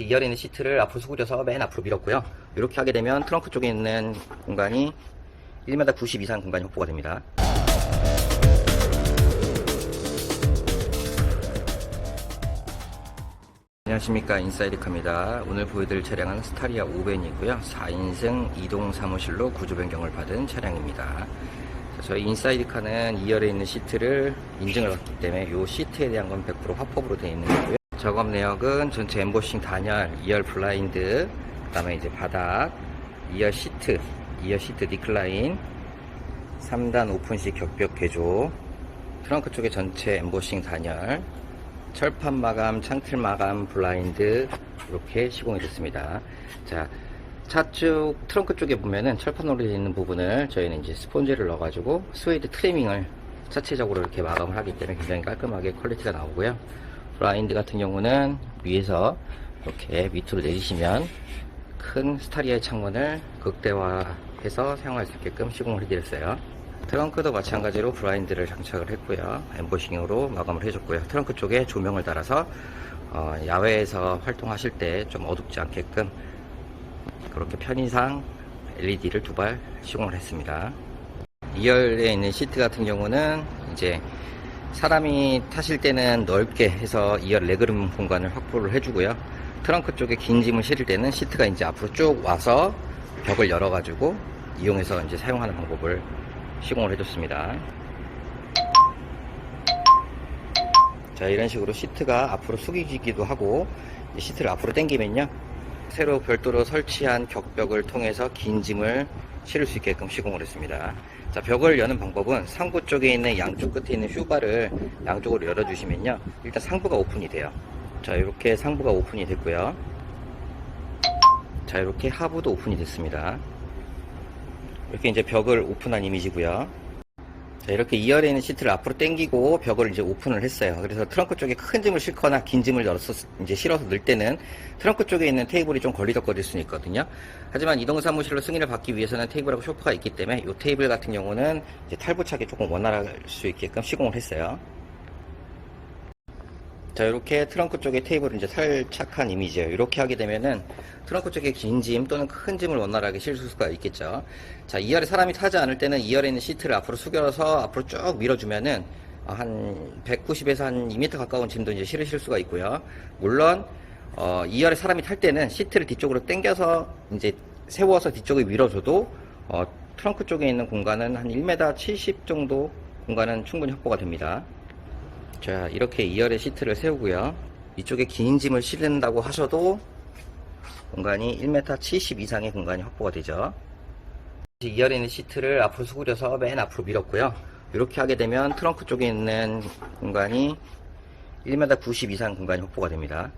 2열에 있는 시트를 앞으로 수그려서 맨 앞으로 밀었고요. 이렇게 하게 되면 트렁크 쪽에 있는 공간이 1m 90 이상 공간이 확보가 됩니다. 안녕하십니까, 인사이드카입니다. 오늘 보여드릴 차량은 스타리아 5벤이고요 4인승 이동 사무실로 구조 변경을 받은 차량입니다. 저희 인사이드카는 2열에 있는 시트를 인증을 받기 때문에 이 시트에 대한 건 100% 화법으로 되어 있는 거고요. 작업 내역은 전체 엠보싱 단열, 2열 블라인드, 그 다음에 이제 바닥, 2열 시트 디클라인, 3단 오픈식 격벽 개조, 트렁크 쪽에 전체 엠보싱 단열, 철판 마감, 창틀 마감, 블라인드 이렇게 시공이 됐습니다. 자, 차쪽 트렁크 쪽에 보면은 철판으로 되어 있는 부분을 저희는 이제 스폰지를 넣어가지고 스웨이드 트리밍을 차체적으로 이렇게 마감을 하기 때문에 굉장히 깔끔하게 퀄리티가 나오고요. 블라인드 같은 경우는 위에서 이렇게 밑으로 내리시면 큰 스타리아의 창문을 극대화해서 사용할 수 있게끔 시공을 해드렸어요. 트렁크도 마찬가지로 블라인드를 장착을 했고요. 엠보싱으로 마감을 해줬고요. 트렁크 쪽에 조명을 달아서 야외에서 활동하실 때 좀 어둡지 않게끔 그렇게 편의상 LED를 2발 시공을 했습니다. 2열에 있는 시트 같은 경우는 이제 사람이 타실 때는 넓게 해서 2열 레그룸 공간을 확보를 해주고요. 트렁크 쪽에 긴 짐을 실을 때는 시트가 이제 앞으로 쭉 와서 벽을 열어가지고 이용해서 이제 사용하는 방법을 시공을 해줬습니다. 자, 이런 식으로 시트가 앞으로 숙이기도 하고 시트를 앞으로 당기면요, 새로 별도로 설치한 격벽을 통해서 긴 짐을 실을 수 있게끔 시공을 했습니다. 자, 벽을 여는 방법은 상부 쪽에 있는 양쪽 끝에 있는 휴바를 양쪽으로 열어주시면요, 일단 상부가 오픈이 돼요. 자, 이렇게 상부가 오픈이 됐고요. 자, 이렇게 하부도 오픈이 됐습니다. 이렇게 이제 벽을 오픈한 이미지고요. 자, 이렇게 2열에 있는 시트를 앞으로 당기고 벽을 이제 오픈을 했어요. 그래서 트렁크 쪽에 큰 짐을 싣거나 긴 짐을 열어서 이제 실어서 넣을 때는 트렁크 쪽에 있는 테이블이 좀 걸리적거릴 수는 있거든요. 하지만 이동 사무실로 승인을 받기 위해서는 테이블하고 소파가 있기 때문에 이 테이블 같은 경우는 이제 탈부착이 조금 원활할 수 있게끔 시공을 했어요. 자, 이렇게 트렁크 쪽에 테이블을 이제 탈착한 이미지예요. 이렇게 하게 되면은 트렁크 쪽에 긴 짐 또는 큰 짐을 원활하게 실을 수가 있겠죠. 자, 2열에 사람이 타지 않을 때는 2열에 있는 시트를 앞으로 숙여서 앞으로 쭉 밀어주면은 한 190에서 한 2m 가까운 짐도 이제 실으실 수가 있고요. 물론 2열에 사람이 탈 때는 시트를 뒤쪽으로 당겨서 이제 세워서 뒤쪽에 밀어줘도 트렁크 쪽에 있는 공간은 한 1m 70 정도 공간은 충분히 확보가 됩니다. 자, 이렇게 2열에 시트를 세우고요. 이쪽에 긴 짐을 실는다고 하셔도 공간이 1m 70 이상의 공간이 확보가 되죠. 2열에 있는 시트를 앞으로 수그려서 맨 앞으로 밀었고요. 이렇게 하게 되면 트렁크 쪽에 있는 공간이 1m 90 이상 공간이 확보가 됩니다.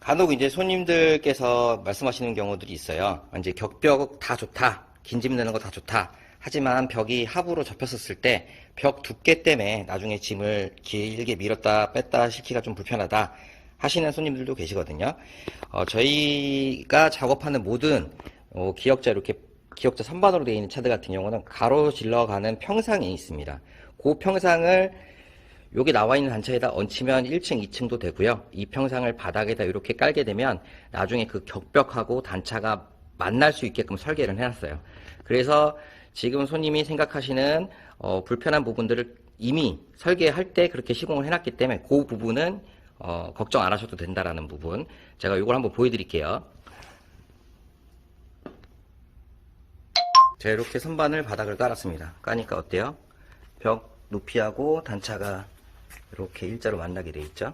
간혹 이제 손님들께서 말씀하시는 경우들이 있어요. 이제 격벽 다 좋다, 긴 짐 내는 거 다 좋다, 하지만 벽이 하부로 접혔었을 때 벽 두께 때문에 나중에 짐을 길게 밀었다 뺐다 시키기가 좀 불편하다 하시는 손님들도 계시거든요. 저희가 작업하는 모든 기역자, 이렇게 기역자 선반으로 되어 있는 차들 같은 경우는 가로질러 가는 평상이 있습니다. 그 평상을 여기 나와 있는 단차에다 얹히면 1층, 2층도 되고요. 이 평상을 바닥에다 이렇게 깔게 되면 나중에 그 격벽하고 단차가 만날 수 있게끔 설계를 해놨어요. 그래서 지금 손님이 생각하시는 불편한 부분들을 이미 설계할 때 그렇게 시공을 해놨기 때문에 그 부분은 걱정 안 하셔도 된다라는 부분, 제가 이걸 한번 보여드릴게요. 자, 이렇게 선반을 바닥을 깔았습니다. 까니까 어때요? 벽 높이하고 단차가 이렇게 일자로 만나게 되어 있죠.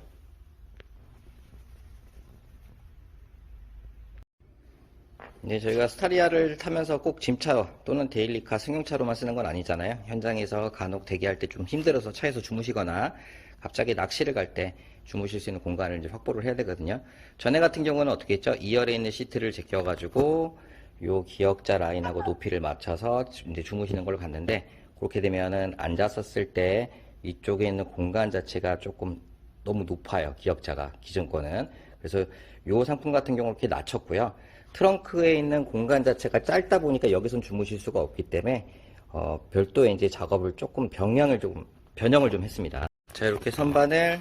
이제 저희가 스타리아를 타면서 꼭 짐차 또는 데일리카 승용차로만 쓰는 건 아니잖아요. 현장에서 간혹 대기할 때 좀 힘들어서 차에서 주무시거나 갑자기 낚시를 갈 때 주무실 수 있는 공간을 이제 확보를 해야 되거든요. 전에 같은 경우는 어떻게 했죠? 2열에 있는 시트를 제껴 가지고 요 기역자 라인하고 높이를 맞춰서 이제 주무시는 걸로 갔는데, 그렇게 되면은 앉았었을 때 이쪽에 있는 공간 자체가 조금 너무 높아요. 기역자가 기존 거는. 그래서 요 상품 같은 경우 이렇게 낮췄고요. 트렁크에 있는 공간 자체가 짧다 보니까 여기선 주무실 수가 없기 때문에 별도의 이제 작업을 조금 변형을 좀 했습니다. 자, 이렇게 선반을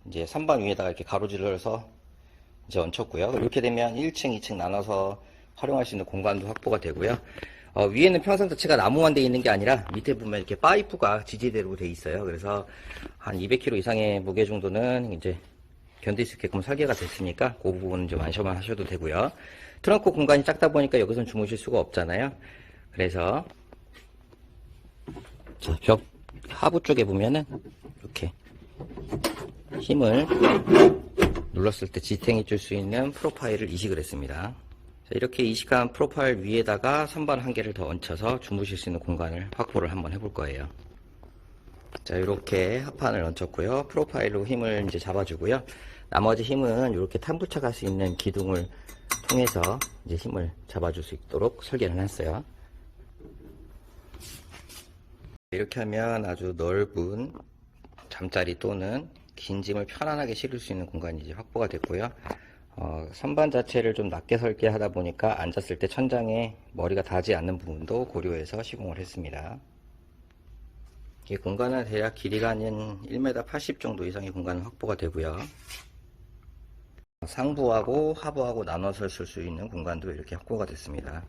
이제 선반 위에다가 이렇게 가로질러서 이제 얹혔고요. 이렇게 되면 1층, 2층 나눠서 활용할 수 있는 공간도 확보가 되고요. 위에는 평선 자체가 나무만 되어 있는 게 아니라 밑에 보면 이렇게 파이프가 지지대로 되어 있어요. 그래서 한 200kg 이상의 무게 정도는 이제 견딜 수 있게끔 설계가 됐으니까 그 부분은 좀 안심만 하셔도 되고요. 트렁크 공간이 작다 보니까 여기서는 주무실 수가 없잖아요. 그래서 자, 벽 하부 쪽에 보면은 이렇게 힘을 눌렀을 때 지탱해 줄 수 있는 프로파일을 이식을 했습니다. 자, 이렇게 이식한 프로파일 위에다가 선반 한 개를 더 얹혀서 주무실 수 있는 공간을 확보를 한번 해볼 거예요. 자, 이렇게 합판을 얹혔고요. 프로파일로 힘을 이제 잡아주고요. 나머지 힘은 이렇게 탐부착 할 수 있는 기둥을 통해서 이제 힘을 잡아줄 수 있도록 설계를 해놨어요. 이렇게 하면 아주 넓은 잠자리 또는 긴 짐을 편안하게 실을 수 있는 공간이 이제 확보가 됐고요. 선반 자체를 좀 낮게 설계하다 보니까 앉았을 때 천장에 머리가 닿지 않는 부분도 고려해서 시공을 했습니다. 이 공간은 대략 길이가 한 1m 80 정도 이상의 공간은 확보가 되고요. 상부하고 하부하고 나눠서 쓸 수 있는 공간도 이렇게 확보가 됐습니다.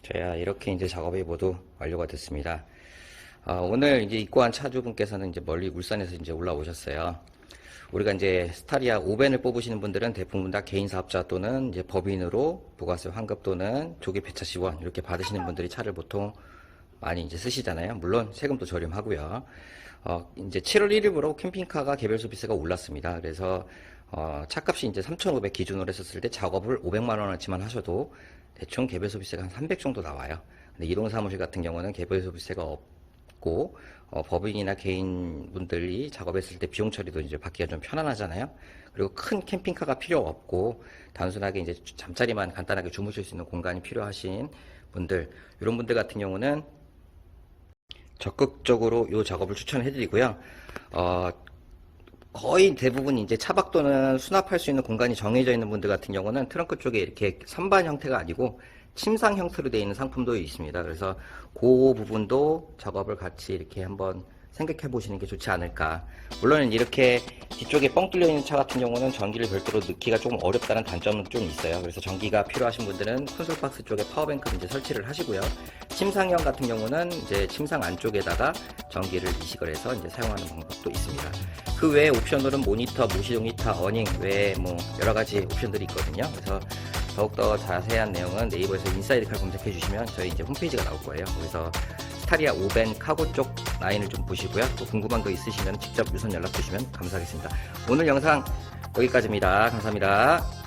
자, 이렇게 이제 작업이 모두 완료가 됐습니다. 오늘 이제 입고한 차주분께서는 이제 멀리 울산에서 이제 올라오셨어요. 우리가 이제 스타리아 5벤을 뽑으시는 분들은 대부분 다 개인 사업자 또는 이제 법인으로 부가세 환급 또는 조기 폐차 지원 이렇게 받으시는 분들이 차를 보통 많이 이제 쓰시잖아요. 물론 세금도 저렴하고요. 이제 7월 1일부로 캠핑카가 개별 소비세가 올랐습니다. 그래서 차값이 이제 3,500 기준으로 했었을 때 작업을 500만 원어치만 하셔도 대충 개별 소비세가 한 300 정도 나와요. 근데 이동사무실 같은 경우는 개별 소비세가 없고 법인이나 개인분들이 작업했을 때 비용 처리도 이제 받기가 좀 편안하잖아요. 그리고 큰 캠핑카가 필요 없고 단순하게 이제 잠자리만 간단하게 주무실 수 있는 공간이 필요하신 분들, 이런 분들 같은 경우는 적극적으로 이 작업을 추천해 드리고요. 거의 대부분 이제 차박 또는 수납할 수 있는 공간이 정해져 있는 분들 같은 경우는 트렁크 쪽에 이렇게 선반 형태가 아니고 침상 형태로 되어 있는 상품도 있습니다. 그래서 그 부분도 작업을 같이 이렇게 한번 생각해 보시는 게 좋지 않을까. 물론 이렇게 뒤쪽에 뻥 뚫려 있는 차 같은 경우는 전기를 별도로 넣기가 조금 어렵다는 단점은 좀 있어요. 그래서 전기가 필요하신 분들은 콘솔 박스 쪽에 파워뱅크를 이제 설치를 하시고요. 침상형 같은 경우는 이제 침상 안쪽에다가 전기를 이식을 해서 이제 사용하는 방법도 있습니다. 그 외에 옵션으로는 모니터, 무시동 히터, 어닝 외에 뭐 여러 가지 옵션들이 있거든요. 그래서 더욱더 자세한 내용은 네이버에서 인사이드칼 검색해 주시면 저희 이제 홈페이지가 나올 거예요. 그래서 스타리아 5벤 카고 쪽 라인을 좀 보시고요. 또 궁금한 거 있으시면 직접 유선 연락 주시면 감사하겠습니다. 오늘 영상 여기까지입니다. 감사합니다.